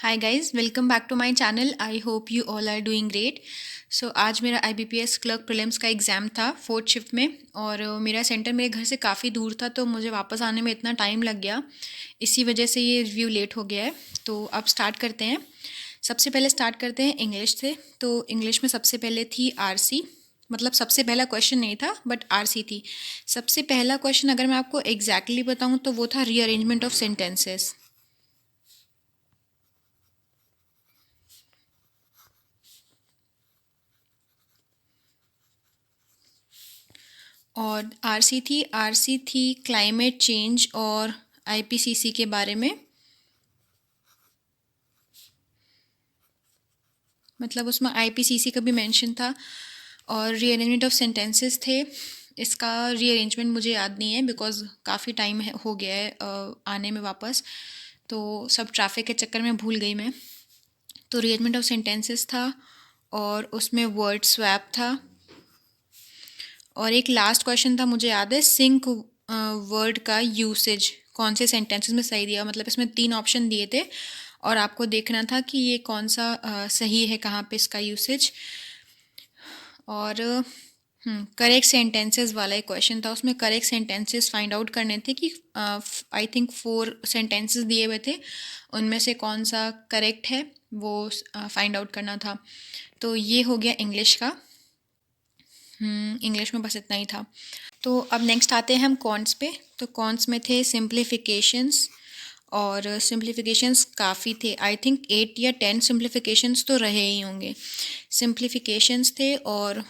Hi guys, welcome back to my channel. I hope you all are doing great. So आज मेरा IBPS clerk prelims का exam था fourth shift में, और मेरा सेंटर मेरे घर से काफ़ी दूर था, तो मुझे वापस आने में इतना टाइम लग गया। इसी वजह से ये रिव्यू लेट हो गया है। तो अब स्टार्ट करते हैं। सबसे पहले स्टार्ट करते हैं इंग्लिश से। तो इंग्लिश में सबसे पहले थी आरसी। मतलब सबसे पहला क्वेश्चन नहीं था, बट आरसी थी। सबसे पहला क्वेश्चन अगर मैं आपको एग्जैक्टली बताऊँ तो वो था रीअरेंजमेंट ऑफ सेंटेंसेस। और आरसी थी क्लाइमेट चेंज और आईपीसीसी के बारे में। मतलब उसमें आईपीसीसी का भी मेंशन था। और रीअरेंजमेंट ऑफ सेंटेंसेस थे। इसका रीअरेंजमेंट मुझे याद नहीं है बिकॉज काफ़ी टाइम हो गया है आने में वापस। तो सब ट्रैफिक के चक्कर में भूल गई मैं। तो रीअरेंजमेंट ऑफ सेंटेंसेस था, और उसमें वर्ड स्वैप था। और एक लास्ट क्वेश्चन था, मुझे याद है, सिंक वर्ड का यूसेज कौन से सेंटेंसेस में सही दिया। मतलब इसमें 3 ऑप्शन दिए थे, और आपको देखना था कि ये कौन सा सही है, कहाँ पे इसका यूसेज। और करेक्ट सेंटेंसेस वाला एक क्वेश्चन था, उसमें करेक्ट सेंटेंसेस फाइंड आउट करने थे कि आई थिंक 4 सेंटेंसेस दिए हुए थे, उनमें से कौन सा करेक्ट है वो फाइंड आउट करना था। तो ये हो गया इंग्लिश का। इंग्लिश में बस इतना ही था। तो अब नेक्स्ट आते हैं हम कॉन्ट्स पे। तो कॉन्ट्स में थे सिंप्लीफिकेशंस, और सिंप्लीफिकेशंस काफ़ी थे। आई थिंक 8 या 10 सिंप्लीफिकेशंस तो रहे ही होंगे। सिंप्लीफिकेशंस थे, और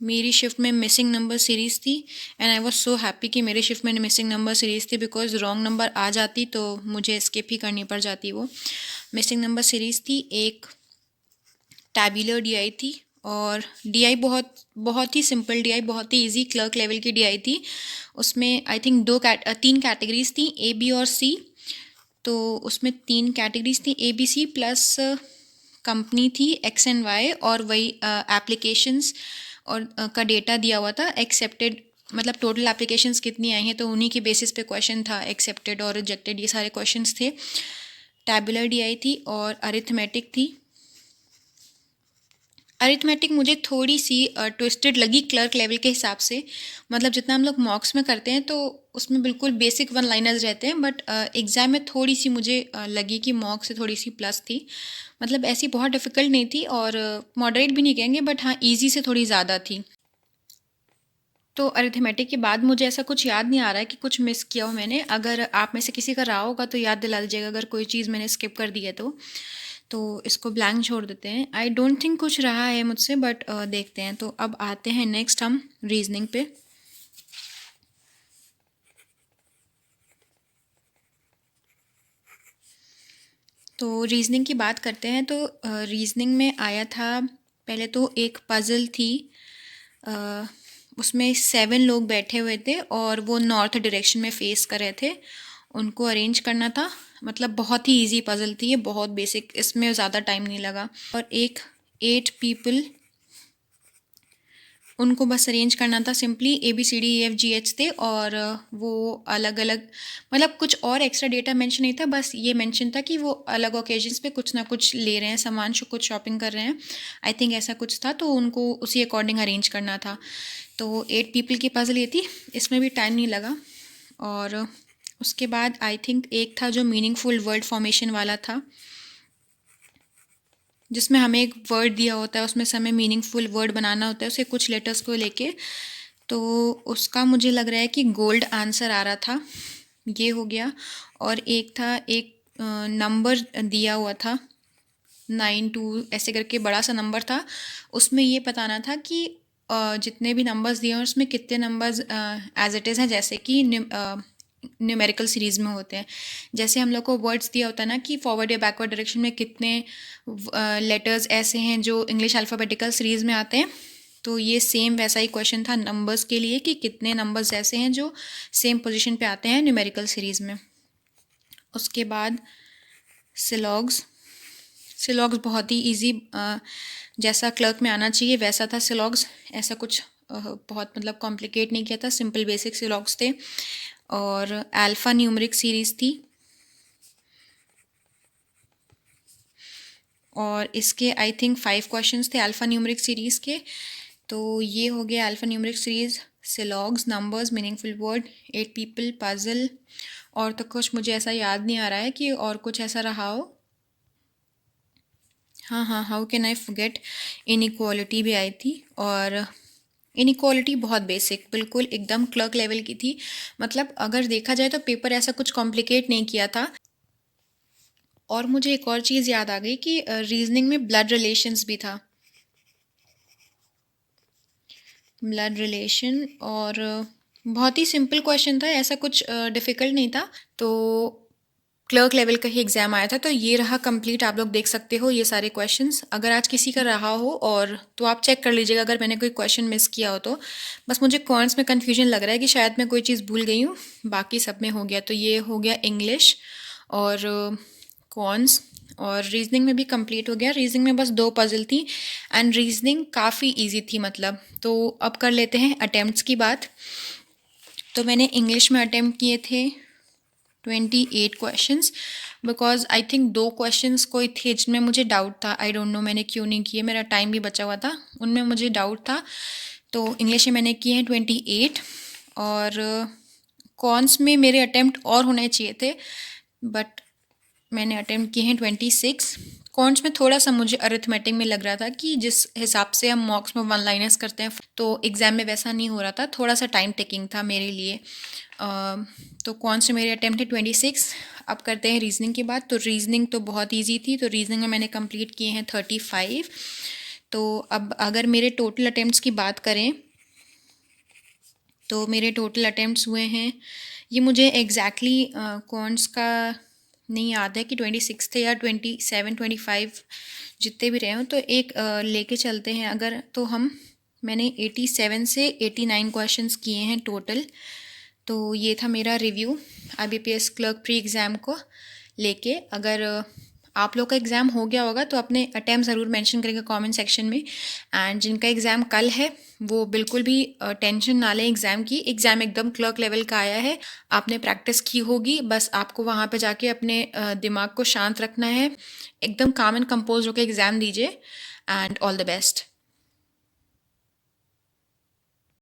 मेरी शिफ्ट में मिसिंग नंबर सीरीज़ थी। And I was so happy कि मेरी शिफ्ट में मिसिंग नंबर सीरीज़ थी, बिकॉज रॉन्ग नंबर आ जाती तो मुझे स्किप ही करनी पड़ जाती वो। मिसिंग नंबर सीरीज़ थी। एक टैब्यूलर डीआई थी, और डीआई बहुत बहुत ही सिंपल डीआई, बहुत ही इजी क्लर्क लेवल की डीआई थी। उसमें आई थिंक 3 कैटेगरीज थी, ए बी और सी। तो उसमें 3 कैटेगरीज थी, A B C plus company थी एक्स एंड वाई, और वही एप्लीकेशंस और का डेटा दिया हुआ था। एक्सेप्टेड मतलब टोटल एप्लीकेशंस कितनी आई हैं, तो उन्हीं के बेसिस पे क्वेश्चन था। एक्सेप्टेड और रिजेक्टेड ये सारे क्वेश्चंस थे। टैबुलर डीआई थी, और अरिथमेटिक थी। अरिथमेटिक मुझे थोड़ी सी ट्विस्टेड लगी क्लर्क लेवल के हिसाब से। मतलब जितना हम लोग मॉक्स में करते हैं तो उसमें बिल्कुल बेसिक वन लाइनर्स रहते हैं, बट एग्ज़ाम में थोड़ी सी मुझे लगी कि मॉक से थोड़ी सी प्लस थी। मतलब ऐसी बहुत डिफ़िकल्ट नहीं थी, और मॉडरेट भी नहीं कहेंगे, बट हाँ ईजी से थोड़ी ज़्यादा थी। तो अरिथमेटिक के बाद मुझे ऐसा कुछ याद नहीं आ रहा है कि कुछ मिस किया हो मैंने। अगर आप में से किसी का रहा होगा तो याद दिला दीजिएगा, अगर कोई चीज़ मैंने स्किप कर दी है तो इसको ब्लैंक छोड़ देते हैं। आई डोंट थिंक कुछ रहा है मुझसे, बट देखते हैं। तो अब आते हैं नेक्स्ट हम रीजनिंग पे। तो रीजनिंग की बात करते हैं। तो रीजनिंग में आया था, पहले तो एक पज़ल थी। अ, उसमें 7 लोग बैठे हुए थे, और वो नॉर्थ डायरेक्शन में फेस कर रहे थे। उनको अरेंज करना था। मतलब बहुत ही इजी पज़ल थी ये, बहुत बेसिक, इसमें ज़्यादा टाइम नहीं लगा। और एक 8 पीपल, उनको बस अरेंज करना था। सिंपली ABCDEFGH थे, और वो अलग अलग, मतलब कुछ और एक्स्ट्रा डेटा मेंशन नहीं था। बस ये मेंशन था कि वो अलग ओकेजन्स पे कुछ ना कुछ ले रहे हैं सामान, कुछ शॉपिंग कर रहे हैं। आई थिंक ऐसा कुछ था, तो उनको उसी अकॉर्डिंग अरेंज करना था। तो 8 पीपल की पजल ये थी। इसमें भी टाइम नहीं लगा। और उसके बाद आई थिंक एक था जो मीनिंगफुल वर्ड फॉर्मेशन वाला था, जिसमें हमें एक वर्ड दिया होता है, उसमें से हमें मीनिंगफुल वर्ड बनाना होता है उसे कुछ लेटर्स को लेके। तो उसका मुझे लग रहा है कि गोल्ड आंसर आ रहा था। ये हो गया। और एक था, एक नंबर दिया हुआ था 9 2 ऐसे करके, बड़ा सा नंबर था। उसमें ये बताना था कि जितने भी नंबर्स दिए हैं उसमें कितने नंबर्स एज इट इज़ हैं, जैसे कि न्यूमेरिकल सीरीज़ में होते हैं। जैसे हम लोग को वर्ड्स दिया होता है ना कि फॉरवर्ड या बैकवर्ड डायरेक्शन में कितने लेटर्स ऐसे हैं जो इंग्लिश अल्फ़ाबेटिकल सीरीज़ में आते हैं। तो ये सेम वैसा ही क्वेश्चन था नंबर्स के लिए, कि कितने नंबर्स ऐसे हैं जो सेम पोजीशन पे आते हैं न्यूमेरिकल सीरीज़ में। उसके बाद सिलॉग्स। सिलॉग्स बहुत ही इजी, जैसा क्लर्क में आना चाहिए वैसा था सिलॉग्स। ऐसा कुछ बहुत मतलब कॉम्प्लिकेट नहीं किया था, सिंपल बेसिक सिलॉग्स थे। और अल्फ़ा न्यूमरिक सीरीज़ थी। और इसके आई थिंक 5 क्वेश्चंस थे अल्फ़ा न्यूमरिक सीरीज़ के। तो ये हो गया alpha numeric series, syllogs, numbers, meaningful word, 8 people, puzzle. और तो कुछ मुझे ऐसा याद नहीं आ रहा है कि और कुछ ऐसा रहा हो। हाँ हाँ, how can I forget, inequality भी आई थी। और इनइक्वालिटी बहुत बेसिक, बिल्कुल एकदम क्लर्क लेवल की थी। मतलब अगर देखा जाए तो पेपर ऐसा कुछ कॉम्प्लिकेट नहीं किया था। और मुझे एक और चीज़ याद आ गई कि रीजनिंग में ब्लड रिलेशंस भी था, ब्लड रिलेशन। और बहुत ही सिंपल क्वेश्चन था, ऐसा कुछ डिफ़िकल्ट नहीं था। तो क्लर्क लेवल का ही एग्ज़ाम आया था। तो ये रहा कंप्लीट, आप लोग देख सकते हो ये सारे क्वेश्चंस। अगर आज किसी का रहा हो और तो आप चेक कर लीजिएगा अगर मैंने कोई क्वेश्चन मिस किया हो तो। बस मुझे कॉन्स में कन्फ्यूजन लग रहा है कि शायद मैं कोई चीज़ भूल गई हूँ, बाकी सब में हो गया। तो ये हो गया इंग्लिश और कॉन्स। और रीजनिंग में भी कंप्लीट हो गया। रीजनिंग में बस 2 पजल थी एंड रीजनिंग काफ़ी इजी थी मतलब। तो अब कर लेते हैं अटेम्प्ट्स की बात। तो मैंने इंग्लिश में अटेम्प्ट किए थे 28 questions, because I think 2 questions कोई थे जिनमें मुझे डाउट था। आई डोंट नो मैंने क्यों नहीं किए, मेरा टाइम भी बचा हुआ था, उनमें मुझे डाउट था। तो इंग्लिश में मैंने किए हैं 28। और कॉन्स में मेरे अटेम्प्ट और होने चाहिए थे, बट मैंने अटेम्प्ट किए हैं 26। कॉन्स में थोड़ा सा मुझे अरिथमेटिक में लग रहा था कि जिस हिसाब से हम मॉक्स में 1 लाइनर्स करते हैं तो एग्ज़ाम में वैसा नहीं हो रहा था, थोड़ा सा टाइम टेकिंग था मेरे लिए। तो कॉन्स में मेरे अटेम्प्ट है 26। अब करते हैं रीजनिंग की बात। तो रीजनिंग तो बहुत ईजी थी, तो रीजनिंग में मैंने कंप्लीट किए हैं 35। तो अब अगर मेरे टोटल अटेम्प्ट्स की बात करें तो मेरे टोटल अटेम्प्ट्स हुए हैं, ये मुझे एग्जैक्टली कॉन्स का नहीं याद है कि 26 थे या 27 25, जितने भी रहे हों। तो एक लेके चलते हैं अगर, तो मैंने 87 से 89 क्वेश्चंस किए हैं टोटल। तो ये था मेरा review IBPS clerk pre exam को लेके। अगर आप लोग का एग्ज़ाम हो गया होगा तो अपने अटैम्प्ट ज़रूर मेंशन करेंगे कमेंट सेक्शन में। एंड जिनका एग्ज़ाम कल है वो बिल्कुल भी टेंशन ना लें एग्ज़ाम की। एग्ज़ाम एकदम क्लर्क लेवल का आया है, आपने प्रैक्टिस की होगी, बस आपको वहाँ पे जाके अपने दिमाग को शांत रखना है। एकदम काम एंड कंपोज होकर एग्ज़ाम दीजिए एंड ऑल द बेस्ट।